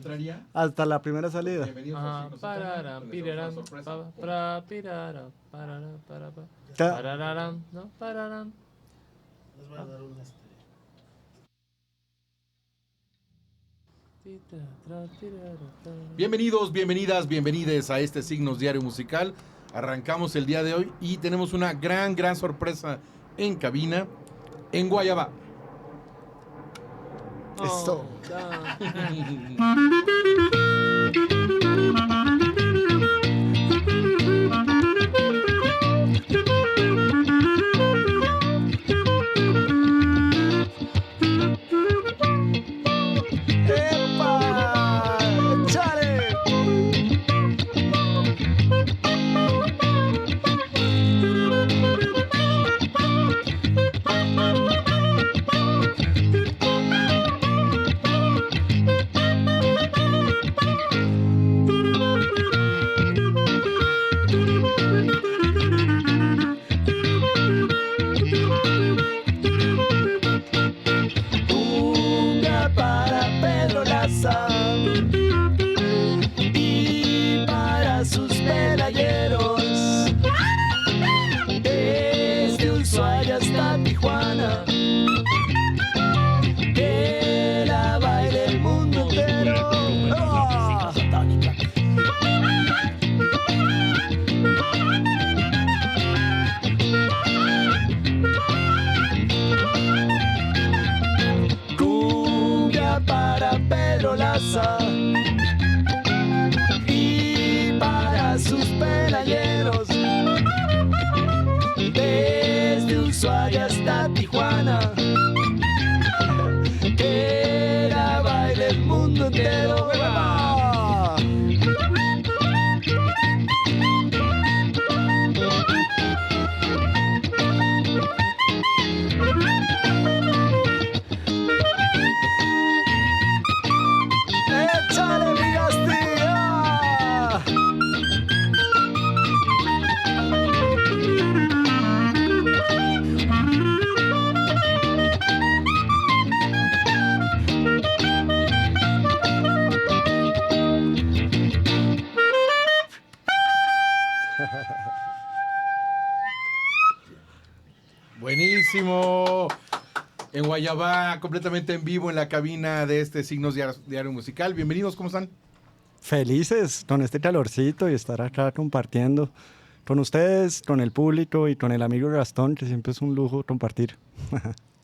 entraría hasta la primera salida. bienvenidos Ajá, a Signos pararam, Internos, piraram, donde les damos una sorpresa. pirara, parara, para, pa. Ta- Parararam, ¿no? Pararam. Les voy a dar un Bienvenidos, bienvenidas, bienvenides a este Signos Diario Musical. Arrancamos el día de hoy y tenemos una gran sorpresa en cabina, en Guayabá. Esto. da. ¡Epa! ¡Échale! Cumbia para Pedro Laza y para sus pelayeros, desde Ushuaia hasta Tijuana, que la baile el mundo entero. ¡Ah! Cumbia para Pedro Laza y para sus pelayeros, desde Ushuaia hasta Tijuana, que la baile el mundo entero. ¡Viva! ¡Échale, mi Gastilla! Buenísimo. En Guayabá, completamente en vivo en la cabina de este Signos Diario Musical. Bienvenidos, ¿cómo están? Felices con este calorcito y estar acá compartiendo con ustedes, con el público y con el amigo Gastón, que siempre es un lujo compartir.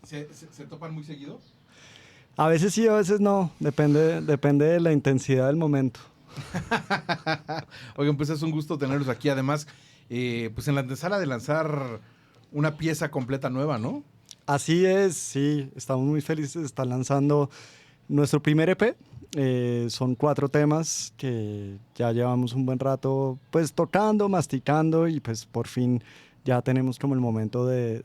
¿Se topan muy seguido? A veces sí, a veces no, depende de la intensidad del momento. Oigan, pues es un gusto tenerlos aquí. Además, pues en la antesala de lanzar una pieza completa nueva, ¿no? Así es, sí, estamos muy felices de estar lanzando nuestro primer EP. Son 4 temas que ya llevamos un buen rato pues tocando, masticando y pues por fin ya tenemos como el momento de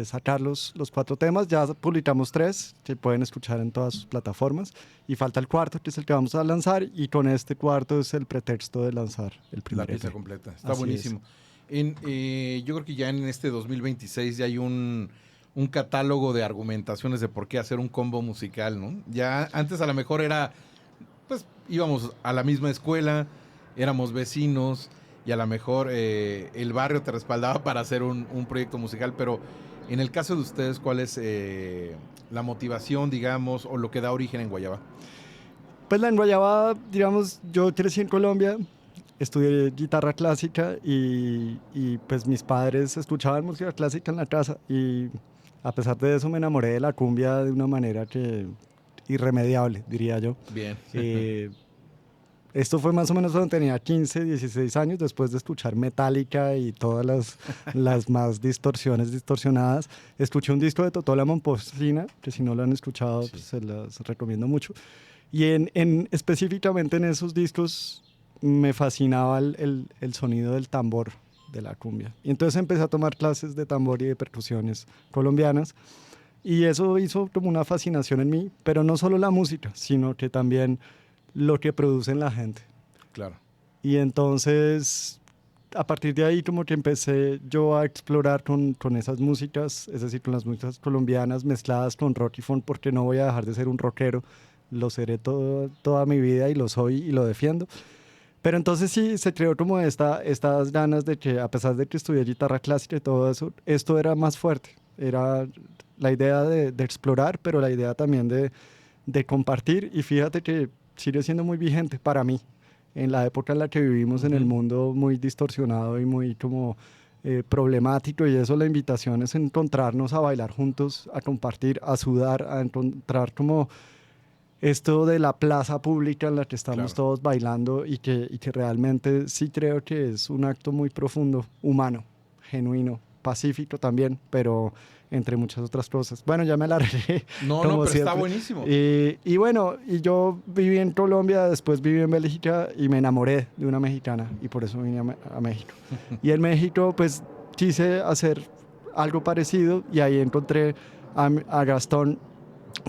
sacar los 4 temas. Ya publicamos 3 que pueden escuchar en todas sus plataformas y falta el cuarto que es el que vamos a lanzar y con este cuarto es el pretexto de lanzar el primer La pieza EP. completa. Está Así buenísimo. Yo creo que ya en este 2026 ya hay un catálogo de argumentaciones de por qué hacer un combo musical, ¿no? Ya antes a lo mejor era, pues íbamos a la misma escuela, éramos vecinos y a lo mejor el barrio te respaldaba para hacer un proyecto musical, pero en el caso de ustedes, ¿cuál es la motivación, digamos, o lo que da origen en Guayabá? Pues la en Guayabá, digamos, yo crecí en Colombia, estudié guitarra clásica y pues mis padres escuchaban música clásica en la casa y a pesar de eso me enamoré de la cumbia de una manera que irremediable, diría yo. Bien. Esto fue más o menos cuando tenía 15, 16 años, después de escuchar Metallica y todas las más distorsionadas. Escuché un disco de Totó la Momposina, que si no lo han escuchado, Sí. pues se los recomiendo mucho. Y específicamente en esos discos me fascinaba el sonido del tambor de la cumbia. Y entonces empecé a tomar clases de tambor y de percusiones colombianas. Y eso hizo como una fascinación en mí, pero no solo la música, sino que también lo que produce en la gente. Claro. Y entonces, a partir de ahí como que empecé yo a explorar con esas músicas, es decir, con las músicas colombianas mezcladas con rock y funk, porque no voy a dejar de ser un rockero lo seré toda mi vida y lo soy y lo defiendo. Pero entonces sí, se creó como estas ganas de que, a pesar de que estudié guitarra clásica y todo eso, esto era más fuerte. Era la idea de explorar, pero la idea también de compartir. Y fíjate que sigue siendo muy vigente para mí, en la época en la que vivimos, en el mundo muy distorsionado y muy como problemático. Y eso, la invitación es encontrarnos a bailar juntos, a compartir, a sudar, a encontrar como esto de la plaza pública en la que estamos todos bailando y que realmente sí creo que es un acto muy profundo, humano, genuino, pacífico también, pero entre muchas otras cosas. Bueno, ya me alargué. No, como pero siempre. está buenísimo. Y bueno, y yo viví en Colombia, después viví en Bélgica y me enamoré de una mexicana y por eso vine a México. Y en México pues quise hacer algo parecido y ahí encontré a Gastón,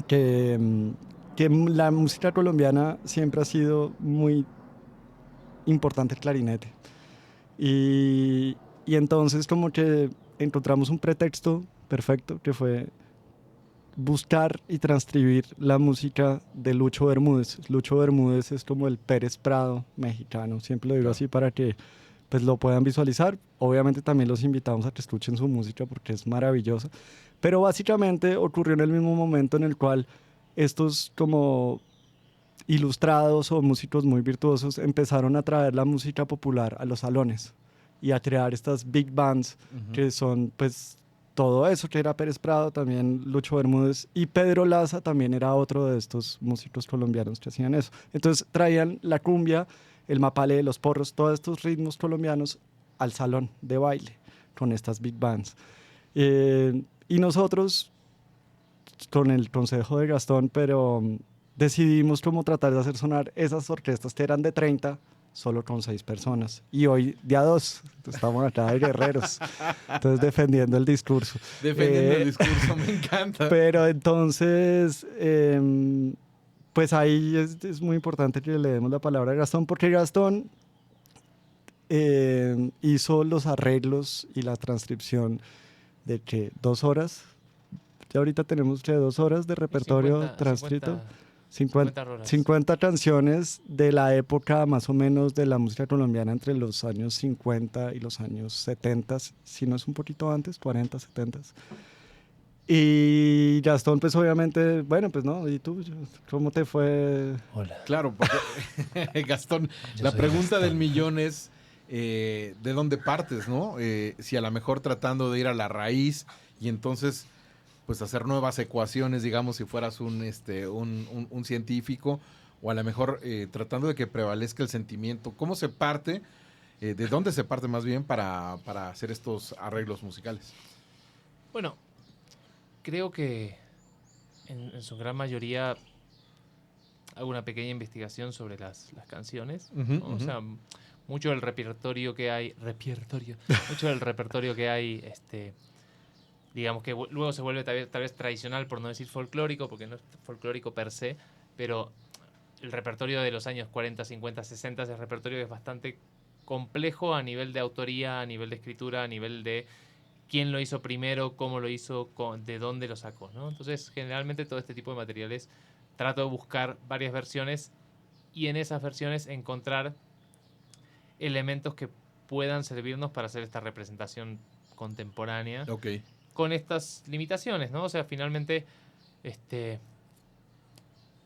que la música colombiana siempre ha sido muy importante el clarinete. Y entonces como que encontramos un pretexto perfecto, que fue buscar y transcribir la música de Lucho Bermúdez. Lucho Bermúdez es como el Pérez Prado mexicano, siempre lo digo así para que pues lo puedan visualizar. Obviamente también los invitamos a que escuchen su música porque es maravillosa, pero básicamente ocurrió en el mismo momento en el cual estos como ilustrados o músicos muy virtuosos empezaron a traer la música popular a los salones y a crear estas big bands que son pues todo eso, que era Pérez Prado, también Lucho Bermúdez, y Pedro Laza también era otro de estos músicos colombianos que hacían eso. Entonces traían la cumbia, el mapalé, los porros, todos estos ritmos colombianos al salón de baile con estas big bands. Y nosotros, con el consejo de Gastón, pero decidimos como tratar de hacer sonar esas orquestas que eran de 30, solo con 6 personas. Y hoy de a 2, estamos acá de guerreros, entonces defendiendo el discurso. Defendiendo el discurso, me encanta. Pero entonces, pues ahí es muy importante que le demos la palabra a Gastón, porque Gastón hizo los arreglos y la transcripción de que 2 horas, ya ahorita tenemos que 2 horas de repertorio transcrito. 50 canciones de la época más o menos de la música colombiana entre los años 50 y los años 70, si no es un poquito antes, 40, 70. Y Gastón, pues obviamente, bueno, pues no, ¿y tú? ¿Cómo te fue? Hola. Claro, porque Gastón, Yo la soy pregunta Gastón. del millón es ¿de dónde partes, no? Si a lo mejor tratando de ir a la raíz y entonces pues hacer nuevas ecuaciones, digamos, si fueras un científico, o a lo mejor tratando de que prevalezca el sentimiento. ¿Cómo se parte? ¿De dónde se parte más bien para hacer estos arreglos musicales? Bueno, creo que en su gran mayoría hago una pequeña investigación sobre las canciones. ¿No? O sea, mucho del repertorio que hay, mucho del repertorio que hay, digamos que luego se vuelve tal vez tradicional, por no decir folclórico, porque no es folclórico per se, pero el repertorio de los años 40, 50, 60 es repertorio que es bastante complejo a nivel de autoría, a nivel de escritura, a nivel de quién lo hizo primero, cómo lo hizo, de dónde lo sacó, ¿no? Entonces, generalmente todo este tipo de materiales trato de buscar varias versiones y en esas versiones encontrar elementos que puedan servirnos para hacer esta representación contemporánea. Ok. Con estas limitaciones, ¿no? O sea, finalmente,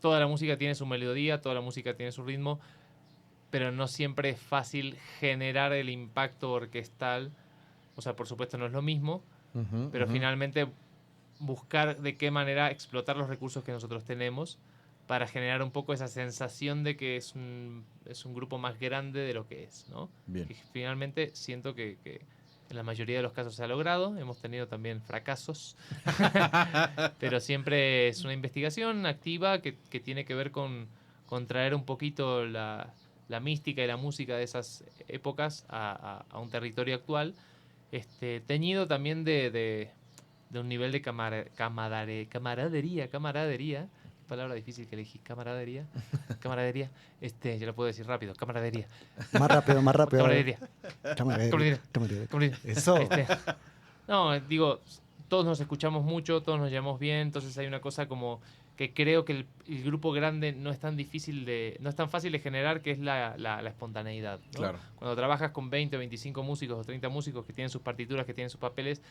toda la música tiene su melodía, toda la música tiene su ritmo, pero no siempre es fácil generar el impacto orquestal. O sea, por supuesto no es lo mismo, pero finalmente buscar de qué manera explotar los recursos que nosotros tenemos para generar un poco esa sensación de que es un grupo más grande de lo que es, ¿no? Bien. Y finalmente siento que en la mayoría de los casos se ha logrado. Hemos tenido también fracasos. Pero siempre es una investigación activa que tiene que ver con traer un poquito la mística y la música de esas épocas a un territorio actual. Teñido también de un nivel de camaradería. Palabra difícil que elegí. Camaradería. Ya lo puedo decir rápido. Camaradería. Más rápido, más rápido. Camaradería. Camaradería. Eso. No, digo, todos nos escuchamos mucho, todos nos llevamos bien, entonces hay una cosa como que creo que el grupo grande no es tan fácil de generar, que es la espontaneidad, ¿no? Claro. Cuando trabajas con 20 o 25 músicos o 30 músicos que tienen sus partituras, que tienen sus papeles,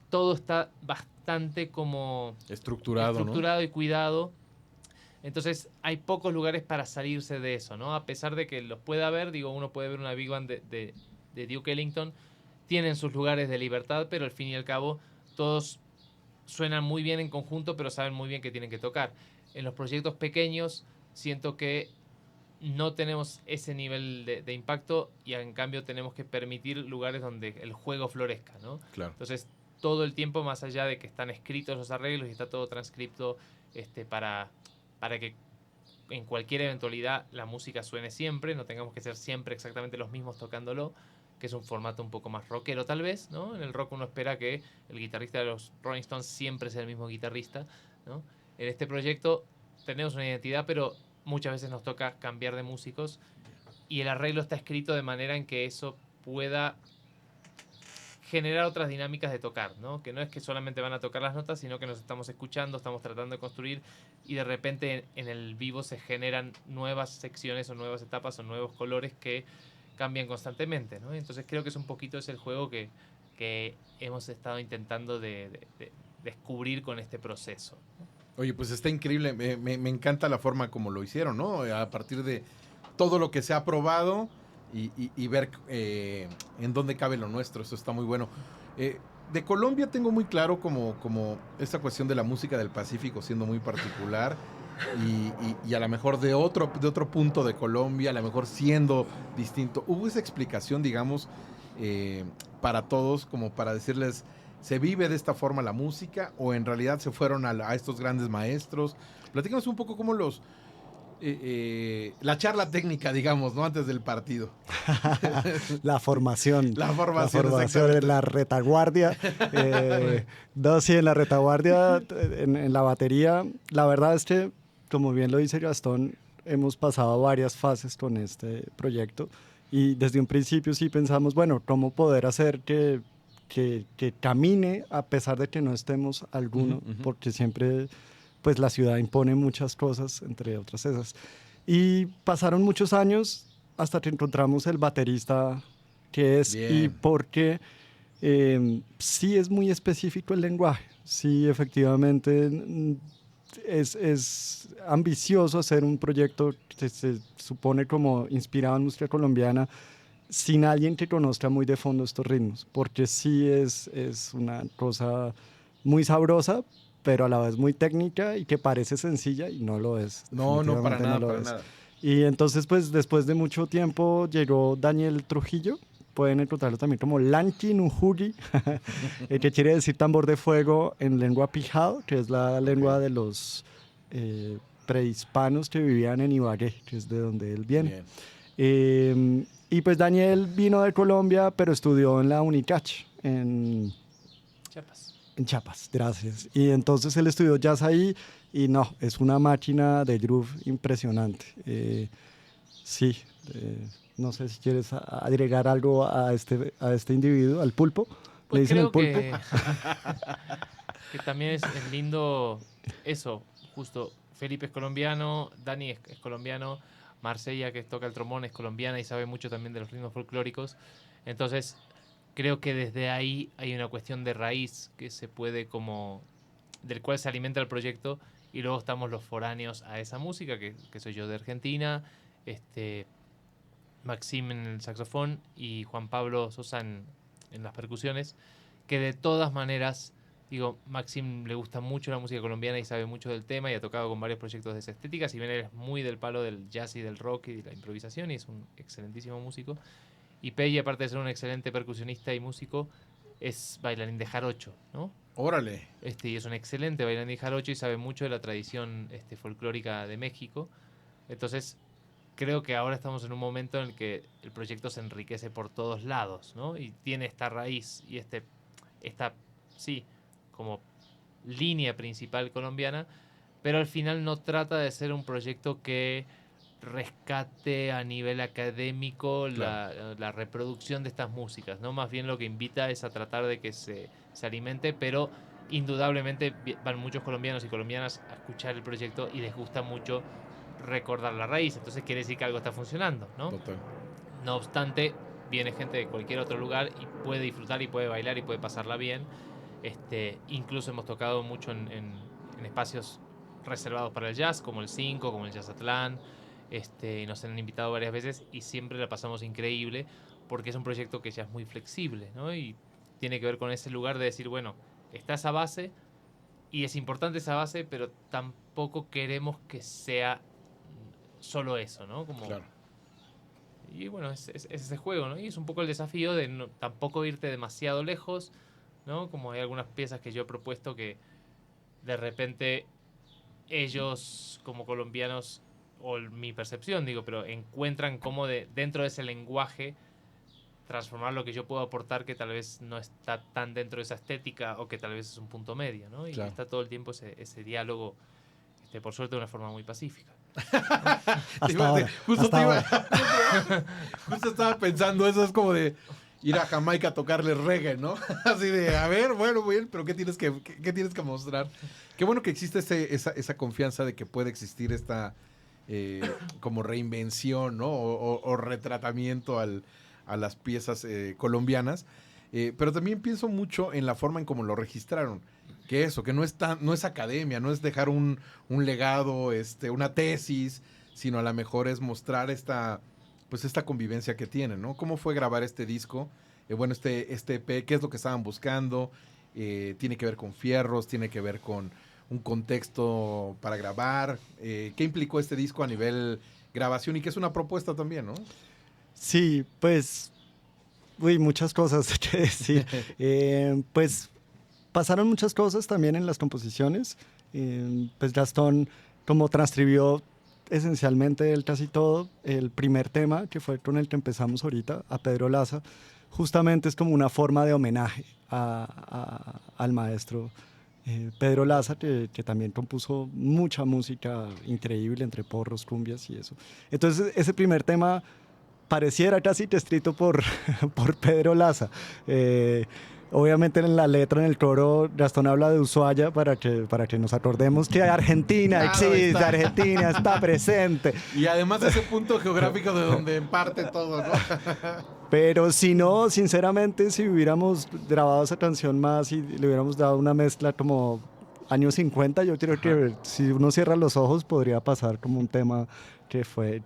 todo está bastante como Estructurado, y cuidado. Entonces hay pocos lugares para salirse de eso, ¿no? A pesar de que los pueda haber, digo, uno puede ver una big band de Duke Ellington, tienen sus lugares de libertad, pero al fin y al cabo todos suenan muy bien en conjunto, pero saben muy bien que tienen que tocar. En los proyectos pequeños siento que no tenemos ese nivel de impacto, y en cambio tenemos que permitir lugares donde el juego florezca, ¿no? Claro. Entonces, todo el tiempo, más allá de que están escritos los arreglos y está todo transcripto para que en cualquier eventualidad la música suene siempre, no tengamos que ser siempre exactamente los mismos tocándolo, que es un formato un poco más rockero tal vez, ¿no? En el rock uno espera que el guitarrista de los Rolling Stones siempre sea el mismo guitarrista, ¿no? En este proyecto tenemos una identidad, pero muchas veces nos toca cambiar de músicos, y el arreglo está escrito de manera en que eso pueda generar otras dinámicas de tocar, ¿no? Que no es que solamente van a tocar las notas, sino que nos estamos escuchando, estamos tratando de construir, y de repente en el vivo se generan nuevas secciones o nuevas etapas o nuevos colores que cambian constantemente, ¿no? Entonces creo que es un poquito ese el juego que hemos estado intentando de descubrir con este proceso. Oye, pues está increíble. Me encanta la forma como lo hicieron, ¿no? A partir de todo lo que se ha probado y ver en dónde cabe lo nuestro. Eso está muy bueno. De Colombia tengo muy claro como esta cuestión de la música del Pacífico siendo muy particular, y a lo mejor de otro punto de Colombia, a lo mejor siendo distinto. ¿Hubo esa explicación, digamos, para todos, como para decirles, se vive de esta forma la música, o en realidad se fueron a estos grandes maestros? Platícanos un poco cómo la charla técnica, digamos, ¿no? Antes del partido. La formación. La formación, en la retaguardia. Sí, en la retaguardia, en la batería. La verdad es que, como bien lo dice Gastón, hemos pasado varias fases con este proyecto, y desde un principio sí pensamos, bueno, ¿cómo poder hacer que camine a pesar de que no estemos alguno? Porque siempre pues la ciudad impone muchas cosas, entre otras esas. Y pasaron muchos años hasta que encontramos el baterista que es. Bien. Y porque sí es muy específico el lenguaje. Sí, efectivamente es ambicioso hacer un proyecto que se supone como inspirado en música colombiana, sin alguien que conozca muy de fondo estos ritmos, porque sí es una cosa muy sabrosa, pero a la vez muy técnica, y que parece sencilla y no lo es. No, para Definitivamente nada, no lo para es. nada. Y entonces, pues después de mucho tiempo llegó Daniel Trujillo. Pueden encontrarlo también como Lanchi Nujugi, que quiere decir tambor de fuego en lengua pijao, que es la lengua de los prehispanos que vivían en Ibagué, que es de donde él viene. Y pues Daniel vino de Colombia, pero estudió en la Unicach, en Chiapas. En Chiapas, gracias. Y entonces él estudió jazz ahí, y no, es una máquina de groove impresionante. Sí, no sé si quieres agregar algo a este individuo, al pulpo. Pues ¿Le dicen el creo pulpo? que también es lindo eso, justo. Felipe es colombiano, Dani es colombiano, Marsella, que toca el trombón, es colombiana y sabe mucho también de los ritmos folclóricos. Entonces, creo que desde ahí hay una cuestión de raíz que se puede del cual se alimenta el proyecto, y luego estamos los foráneos a esa música, que soy yo de Argentina, Maxim en el saxofón y Juan Pablo Sosa en las percusiones, que de todas maneras, digo, Maxim le gusta mucho la música colombiana y sabe mucho del tema, y ha tocado con varios proyectos de esa estética, si bien él es muy del palo del jazz y del rock y de la improvisación, y es un excelentísimo músico. Y Pei, aparte de ser un excelente percusionista y músico, es bailarín de jarocho, ¿no? Órale. Y es un excelente bailarín de jarocho y sabe mucho de la tradición folclórica de México. Entonces, creo que ahora estamos en un momento en el que el proyecto se enriquece por todos lados, ¿no? Y tiene esta raíz y esta, sí, como línea principal colombiana, pero al final no trata de ser un proyecto que rescate a nivel académico Claro. la reproducción de estas músicas, ¿no? Más bien lo que invita es a tratar de que se alimente, pero indudablemente van muchos colombianos y colombianas a escuchar el proyecto y les gusta mucho recordar la raíz, entonces quiere decir que algo está funcionando, ¿no? Total. No obstante, viene gente de cualquier otro lugar y puede disfrutar y puede bailar y puede pasarla bien. Incluso hemos tocado mucho en espacios reservados para el jazz, como el 5, como el Jazzatlán, y nos han invitado varias veces y siempre la pasamos increíble porque es un proyecto que ya es muy flexible, ¿no? Y tiene que ver con ese lugar de decir, bueno, está esa base y es importante esa base, pero tampoco queremos que sea solo eso, ¿no? Como, Claro. y bueno, es ese juego, ¿no? Y es un poco el desafío de tampoco irte demasiado lejos, ¿no? Como hay algunas piezas que yo he propuesto que de repente ellos como colombianos, o mi percepción, digo, pero encuentran cómo dentro de ese lenguaje transformar lo que yo puedo aportar que tal vez no está tan dentro de esa estética o que tal vez es un punto medio, ¿no? Y Claro. está todo el tiempo ese diálogo, por suerte de una forma muy pacífica. Hasta ahora. Hasta ahora. Justo estaba pensando eso, es como de ir a Jamaica a tocarle reggae, ¿no? Así de, a ver, bueno, bien, pero ¿qué tienes que mostrar? Qué bueno que existe esa confianza de que puede existir esta como reinvención, ¿no? O retratamiento a las piezas colombianas. Pero también pienso mucho en la forma en cómo lo registraron. Que eso, que no es academia, no es dejar un legado, una tesis, sino a lo mejor es mostrar esta convivencia que tienen, ¿no? ¿Cómo fue grabar este disco? Bueno, este EP, ¿qué es lo que estaban buscando? Tiene que ver con fierros, tiene que ver con un contexto para grabar. ¿Qué implicó este disco a nivel grabación y que es una propuesta también, ¿no? Sí, pues, muchas cosas que decir. Pues pasaron muchas cosas también en las composiciones. Pues Gastón, como transcribió esencialmente él casi todo, el primer tema, que fue con el que empezamos ahorita, a Pedro Laza, justamente es como una forma de homenaje al maestro Pedro Laza, que también compuso mucha música increíble entre porros, cumbias y eso. Entonces, ese primer tema pareciera casi que escrito por, por Pedro Laza. Obviamente en la letra, en el coro, Gastón habla de Ushuaia para que nos acordemos que Argentina existe, Argentina está presente. Y además ese punto geográfico de donde parte todo, ¿no? Pero si no, sinceramente, si hubiéramos grabado esa canción más y le hubiéramos dado una mezcla como años 50, yo creo que si uno cierra los ojos podría pasar como un tema que fue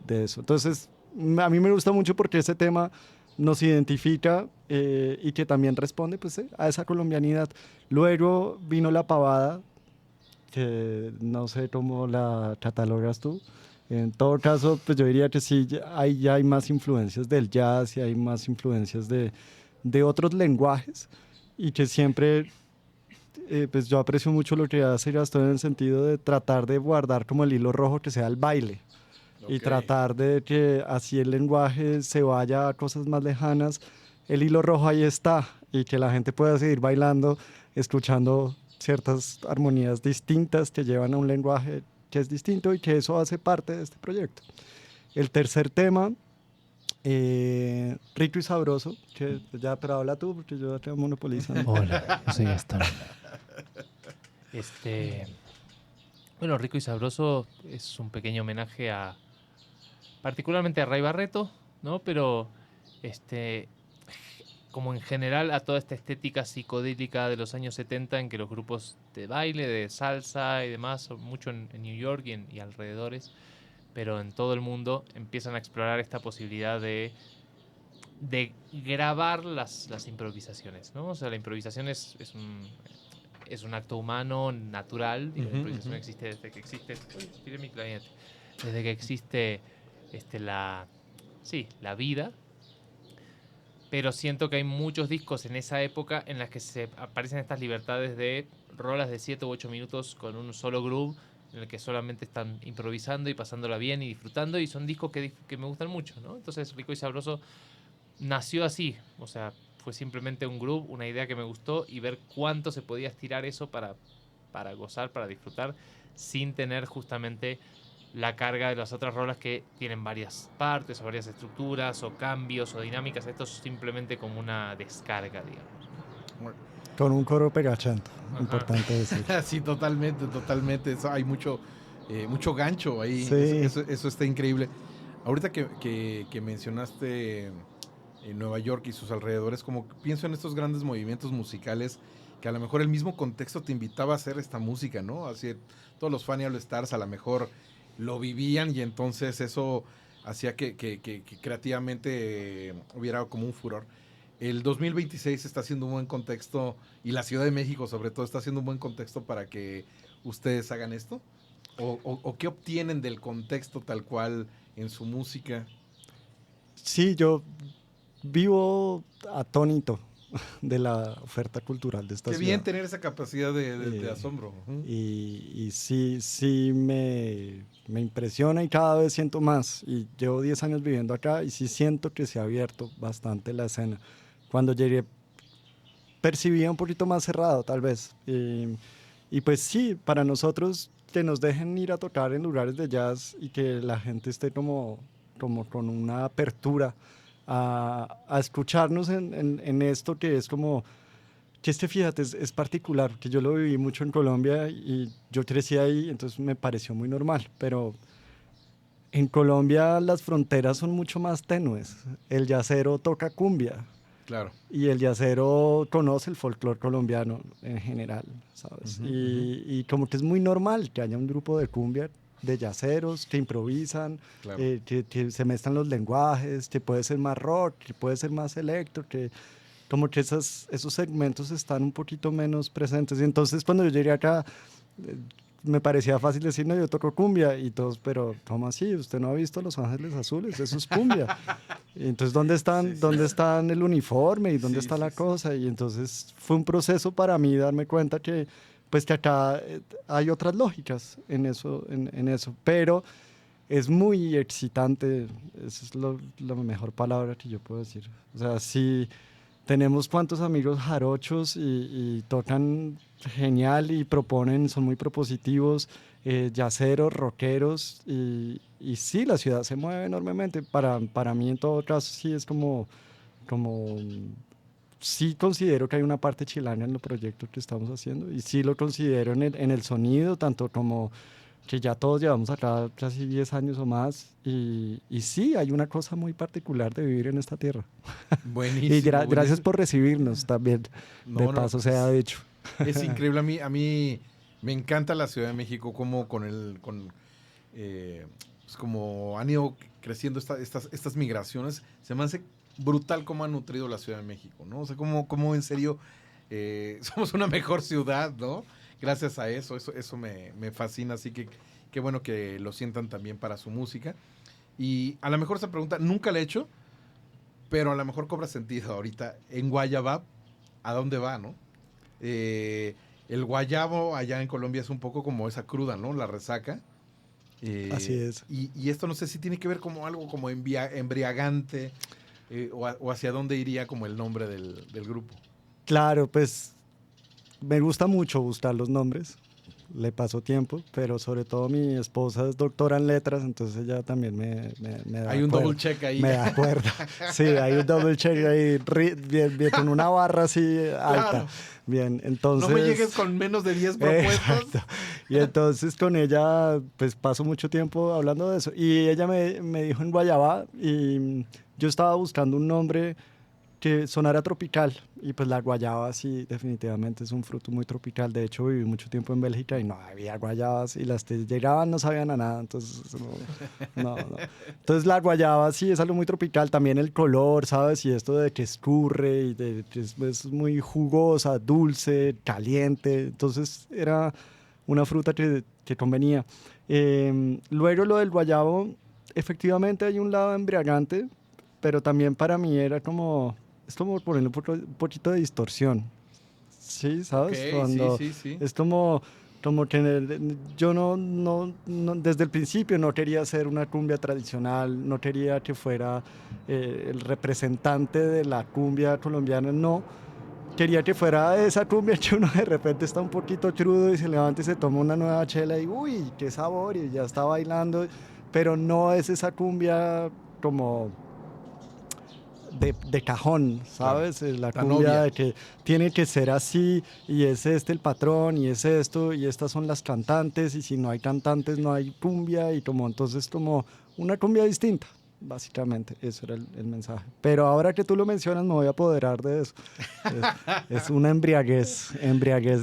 de eso. Entonces, a mí me gusta mucho porque ese tema nos identifica y que también responde pues, a esa colombianidad. Luego vino La Pavada, que no sé cómo la catalogas tú. En todo caso, pues yo diría que sí, ya hay más influencias del jazz y hay más influencias de otros lenguajes y que siempre, pues yo aprecio mucho lo que hace Gastón en el sentido de tratar de guardar como el hilo rojo que sea el baile. Y tratar de que así el lenguaje se vaya a cosas más lejanas, el hilo rojo ahí está y que la gente pueda seguir bailando, escuchando ciertas armonías distintas que llevan a un lenguaje que es distinto y que eso hace parte de este proyecto. El tercer tema, Rico y Sabroso, que ya, pero habla tú porque yo ya te monopolizando. Hola, yo soy Gastón. Bueno, Rico y Sabroso es un pequeño homenaje particularmente a Ray Barreto, ¿no? Pero como en general a toda esta estética psicodélica de los años 70 en que los grupos de baile, de salsa y demás, mucho en New York y alrededores, pero en todo el mundo empiezan a explorar esta posibilidad de grabar las improvisaciones, ¿no? O sea, la improvisación es un acto humano natural, y la improvisación existe desde que existe. Uy, tiré mi clarinete. Desde que existe la vida. Pero siento que hay muchos discos en esa época en las que se aparecen estas libertades de rolas de 7 u 8 minutos con un solo groove en el que solamente están improvisando y pasándola bien y disfrutando, y son discos que me gustan mucho, ¿no? Entonces Rico y Sabroso nació así, o sea, fue simplemente un groove, una idea que me gustó, y ver cuánto se podía estirar eso para gozar, para disfrutar, sin tener justamente la carga de las otras rolas que tienen varias partes o varias estructuras o cambios o dinámicas. Esto es simplemente como una descarga, digamos. Con un coro pegachento, Ajá. importante decir. Sí, totalmente, totalmente. Hay mucho, mucho gancho ahí. Sí. Eso está increíble. Ahorita que mencionaste Nueva York y sus alrededores, como pienso en estos grandes movimientos musicales que a lo mejor el mismo contexto te invitaba a hacer esta música, ¿no? Así, todos los Funny All Stars a lo mejor lo vivían y entonces eso hacía que creativamente hubiera como un furor. El 2026 está siendo un buen contexto y la Ciudad de México sobre todo está siendo un buen contexto para que ustedes hagan esto. ¿O qué obtienen del contexto tal cual en su música? Sí, yo vivo atónito de la oferta cultural de esta Qué ciudad. bien tener esa capacidad de asombro. Y sí me impresiona y cada vez siento más. Y llevo 10 años viviendo acá y sí siento que se ha abierto bastante la escena. Cuando llegué percibía un poquito más cerrado tal vez. Y pues sí, para nosotros que nos dejen ir a tocar en lugares de jazz y que la gente esté como con una apertura a escucharnos en esto que es como, que fíjate, es particular, que yo lo viví mucho en Colombia y yo crecí ahí, entonces me pareció muy normal, pero en Colombia las fronteras son mucho más tenues. El yacero toca cumbia Claro. y el yacero conoce el folclore colombiano en general, ¿sabes? Y como que es muy normal que haya un grupo de cumbia de yaceros que improvisan, Claro. que se mezclan los lenguajes, que puede ser más rock, que puede ser más electro, que como que esos segmentos están un poquito menos presentes. Y entonces cuando yo llegué acá, me parecía fácil decir, no, yo toco cumbia, y todos, pero ¿cómo así? ¿Usted no ha visto Los Ángeles Azules? Eso es cumbia. Y entonces, ¿dónde están el uniforme y dónde está la cosa? Y entonces fue un proceso para mí darme cuenta que, pues que acá hay otras lógicas en eso, pero es muy excitante, esa es la mejor palabra que yo puedo decir. O sea, sí, tenemos cuantos amigos jarochos y tocan genial y proponen, son muy propositivos, yaceros, rockeros, y sí, la ciudad se mueve enormemente. Para mí, en todo caso, sí es como sí considero que hay una parte chilena en los proyectos que estamos haciendo y sí lo considero en el sonido, tanto como que ya todos llevamos acá casi 10 años o más y sí, hay una cosa muy particular de vivir en esta tierra. Buenísimo. Y gracias buenísimo. por recibirnos también, de paso sea dicho. Es increíble. A mí me encanta la Ciudad de México, como pues como han ido creciendo estas migraciones. Se me hace brutal cómo ha nutrido la Ciudad de México, ¿no? O sea, cómo en serio somos una mejor ciudad, ¿no? Gracias a eso me fascina, así que qué bueno que lo sientan también para su música. Y a lo mejor esa pregunta nunca la he hecho, pero a lo mejor cobra sentido ahorita. En Guayabá, ¿a dónde va, no? El guayabo allá en Colombia es un poco como esa cruda, ¿no? La resaca. Así es. Y esto no sé si tiene que ver como algo como embriagante o hacia dónde iría como el nombre del grupo. Claro, pues me gusta mucho buscar los nombres, le paso tiempo, pero sobre todo mi esposa es doctora en letras, entonces ella también me da Hay un cuerda, double check ahí. me da cuerda. Sí, hay un double check ahí, bien, con una barra así alta. Claro. Bien, entonces... No me llegues con menos de 10 propuestas. Exacto. Y entonces con ella pues paso mucho tiempo hablando de eso. Y ella me dijo en Guayabá y yo estaba buscando un nombre que sonara tropical y pues la guayaba sí definitivamente es un fruto muy tropical. De hecho viví mucho tiempo en Bélgica y no había guayabas y las que llegaban no sabían a nada, entonces no. Entonces la guayaba sí es algo muy tropical, también el color, ¿sabes? Y esto de que escurre y de que es muy jugosa, dulce, caliente, entonces era una fruta que convenía. Luego lo del guayabo, efectivamente hay un lado embriagante, pero también para mí era como... Es como ponerle un poquito de distorsión, ¿sí? ¿Sabes? Okay, Cuando sí. es como que yo no, desde el principio no quería hacer una cumbia tradicional, no quería que fuera el representante de la cumbia colombiana, no. Quería que fuera esa cumbia que uno de repente está un poquito crudo y se levanta y se toma una nueva chela y uy, qué sabor, y ya está bailando, pero no es esa cumbia como de cajón, ¿sabes? La Tan cumbia obvia. de que tiene que ser así y es este el patrón y es esto y estas son las cantantes y si no hay cantantes no hay cumbia y como entonces como una cumbia distinta. Básicamente, eso era el mensaje. Pero ahora que tú lo mencionas, me voy a apoderar de eso. Es una embriaguez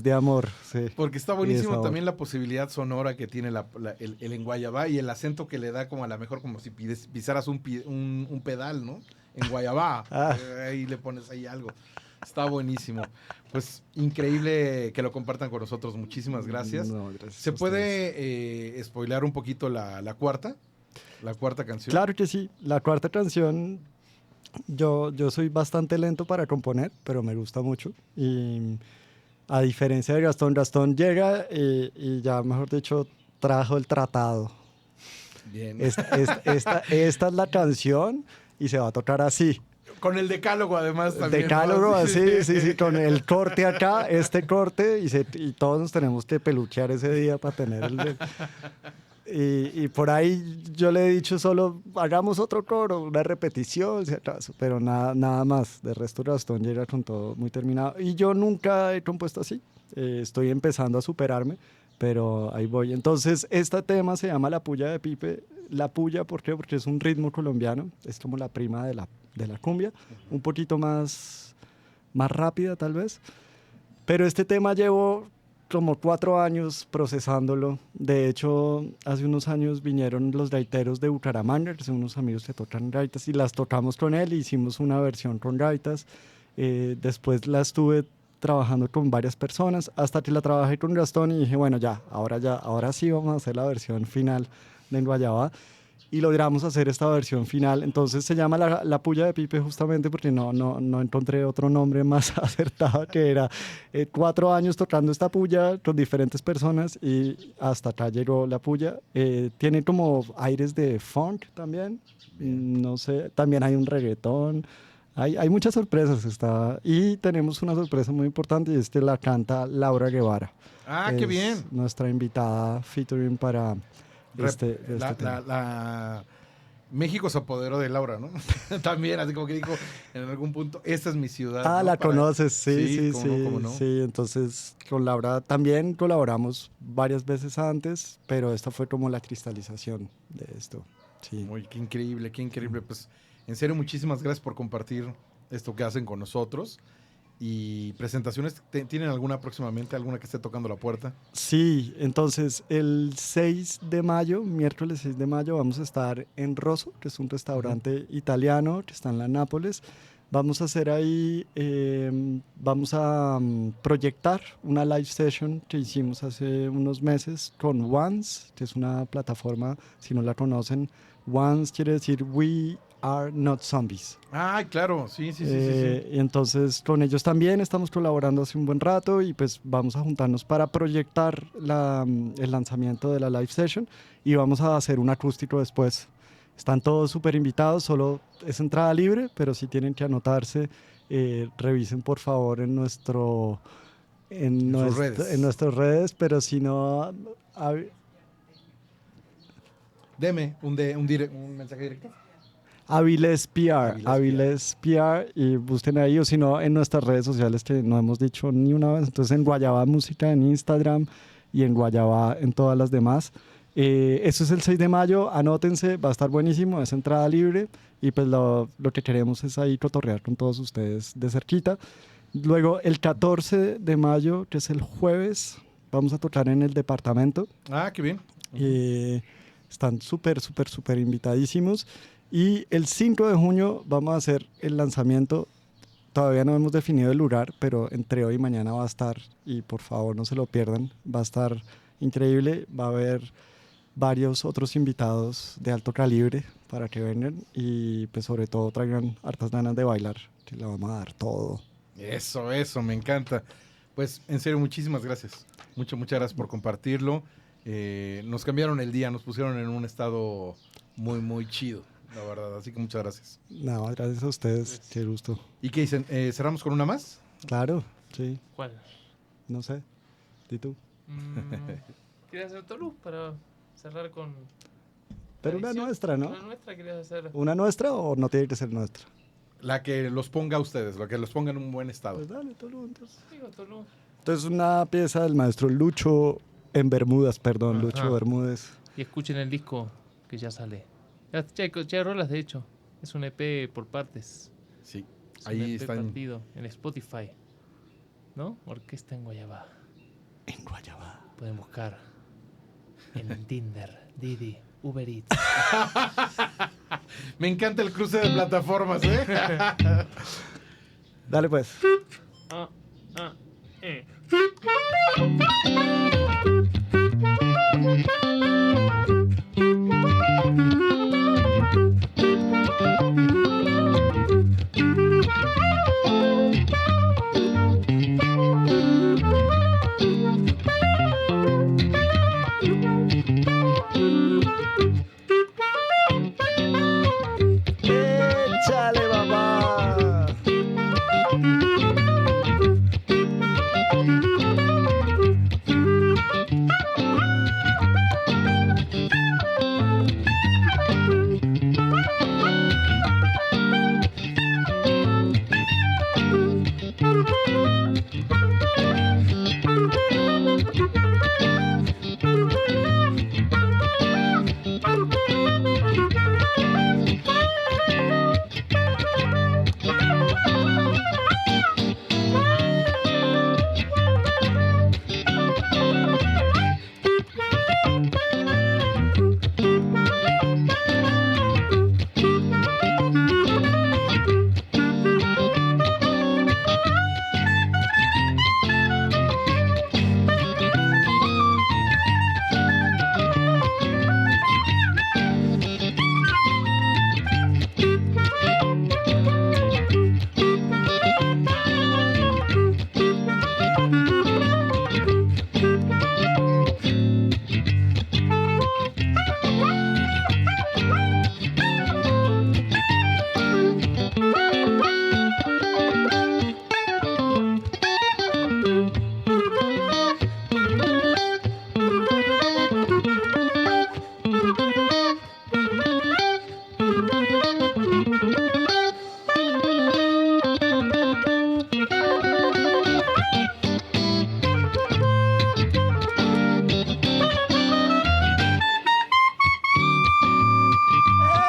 de amor. Sí, Porque está y de buenísimo sabor. también la posibilidad sonora que tiene el en Guayabá y el acento que le da como a lo mejor como si pisaras un pedal, ¿no? En Guayabá. Ah. Ahí le pones ahí algo. Está buenísimo. Pues increíble que lo compartan con nosotros. Muchísimas gracias. No, gracias ¿Se a ustedes. puede spoilear un poquito la cuarta? La cuarta canción. Claro que sí. La cuarta canción, yo soy bastante lento para componer, pero me gusta mucho. Y a diferencia de Gastón, Gastón llega y ya, mejor dicho, trajo el tratado. Bien. Esta es la canción y se va a tocar así. Con el decálogo además también. Decálogo, ¿no? así, sí, con el corte acá, este corte, y todos nos tenemos que peluquear ese día para tener y por ahí yo le he dicho solo, hagamos otro coro, una repetición, si acaso, pero nada más. De resto, Gastón llega con todo muy terminado. Y yo nunca he compuesto así. Estoy empezando a superarme, pero ahí voy. Entonces, este tema se llama La Puya de Pipe. La Puya, ¿por qué? Porque es un ritmo colombiano, es como la prima de la cumbia, un poquito más rápida tal vez. Pero este tema llevo como 4 años procesándolo. De hecho, hace unos años vinieron los gaiteros de Bucaramanga, que son unos amigos que tocan gaitas, y las tocamos con él, hicimos una versión con gaitas. Después la estuve trabajando con varias personas, hasta que la trabajé con Gastón y dije, bueno, ahora sí vamos a hacer la versión final de Guayabá. Y logramos hacer esta versión final. Entonces se llama la Puya de Pipe justamente porque no encontré otro nombre más acertado, que era 4 años tocando esta puya con diferentes personas y hasta acá llegó la puya. Tiene como aires de funk también. No sé, también hay un reggaetón. Hay muchas sorpresas. Y tenemos una sorpresa muy importante y es que la canta Laura Guevara. Ah, qué Es bien. nuestra invitada featuring para este tema. México se apoderó de Laura, ¿no? También, así como que dijo en algún punto, esta es mi ciudad. Ah, ¿no? la conoces, sí, cómo no. sí. Entonces, con Laura también colaboramos varias veces antes, pero esta fue como la cristalización de esto. Sí. Muy, qué increíble, qué increíble. Pues, en serio, muchísimas gracias por compartir esto que hacen con nosotros. ¿Y presentaciones tienen alguna próximamente, alguna que esté tocando la puerta? Sí, entonces el 6 de mayo, miércoles 6 de mayo, vamos a estar en Rosso, que es un restaurante italiano que está en la Nápoles. Vamos a hacer ahí, vamos a proyectar una live session que hicimos hace unos meses con Once, que es una plataforma, si no la conocen, Once quiere decir We Are Not Zombies. Ah, claro, sí. Y entonces con ellos también estamos colaborando hace un buen rato y pues vamos a juntarnos para proyectar el lanzamiento de la live session y vamos a hacer un acústico después. Están todos súper invitados, solo es entrada libre, pero si tienen que anotarse, revisen por favor en sus redes. en nuestras redes, pero si no... Deme un mensaje directo. Avilés PR, Avilés PR y busquen ahí o si no en nuestras redes sociales que no hemos dicho ni una vez, entonces en Guayabá Música en Instagram y en Guayabá en todas las demás. Eso es el 6 de mayo, anótense, va a estar buenísimo, es entrada libre y pues lo que queremos es ahí cotorrear con todos ustedes de cerquita. Luego el 14 de mayo, que es el jueves, vamos a tocar en el departamento. Ah, qué bien. Están súper invitadísimos. Y el 5 de junio vamos a hacer el lanzamiento. Todavía no hemos definido el lugar, pero entre hoy y mañana va a estar, y por favor no se lo pierdan, va a estar increíble. Va a haber varios otros invitados de alto calibre para que vengan y pues sobre todo traigan hartas ganas de bailar, que le vamos a dar todo. Eso, me encanta. Pues en serio, muchísimas gracias. Muchas gracias por compartirlo. Nos cambiaron el día, nos pusieron en un estado muy chido. La verdad, así que muchas gracias. No, gracias a ustedes, qué gusto. ¿Y qué dicen? ¿Cerramos con una más? Claro, sí, ¿Cuál? no sé. ¿Y tú? ¿Quieres hacer Tolu para cerrar con... Pero una tradición? nuestra, ¿no? ¿Una nuestra quieres hacer? ¿Una nuestra o no tiene que ser nuestra? La que los ponga a ustedes, la que los ponga en un buen estado. Pues dale, Tolú, entonces. Digo, Tolú. Entonces una pieza del maestro Lucho en Bermudas, perdón, Ajá. Lucho Bermúdez. Y escuchen el disco que ya sale. Ya hay rolas, de hecho. Es un EP por partes. Sí, Es un ahí EP están. partido en Spotify. ¿No? Orquesta en Guayabá. En Guayabá. Pueden buscar en Tinder, Didi, Uber Eats. Me encanta el cruce de plataformas, ¿eh? Dale pues. Ah, ah, eh. ¡Échale, mamá!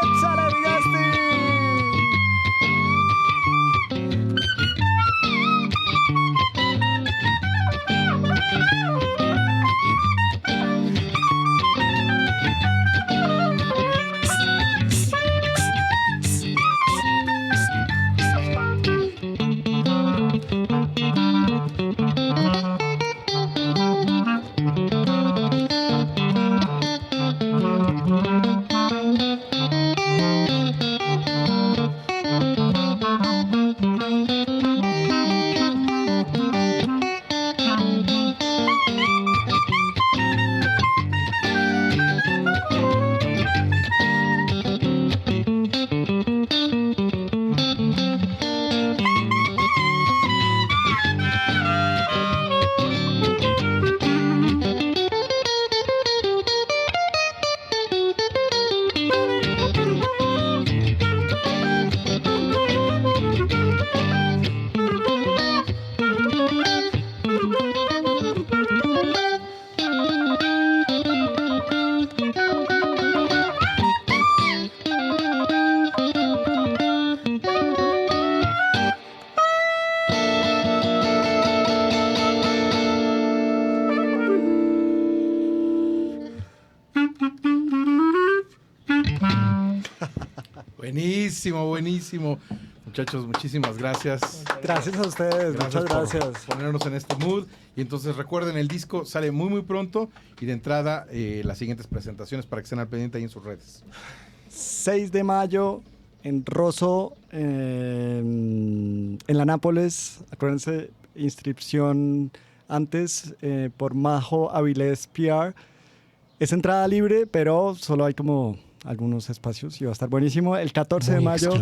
¡Échale, Vigasti! Buenísimo, buenísimo. Muchachos, muchísimas gracias. Gracias a ustedes, muchas por gracias. ponernos en este mood. Y entonces recuerden, el disco sale muy, muy pronto. Y de entrada, las siguientes presentaciones para que estén al pendiente ahí en sus redes. 6 de mayo en Rosso, en la Nápoles. Acuérdense, inscripción antes por Majo Avilés PR. Es entrada libre, pero solo hay como algunos espacios y va a estar buenísimo. El 14 de mayo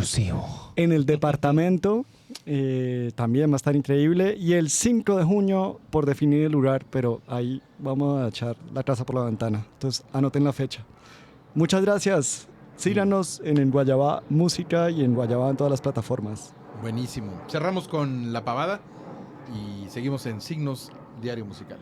en el departamento también va a estar increíble. Y el 5 de junio por definir el lugar, pero ahí vamos a echar la casa por la ventana. Entonces anoten la fecha. Muchas gracias. Síganos en Guayabá Música y en Guayabá en todas las plataformas. Buenísimo. Cerramos con La Pavada y seguimos en Signos Diario Musical.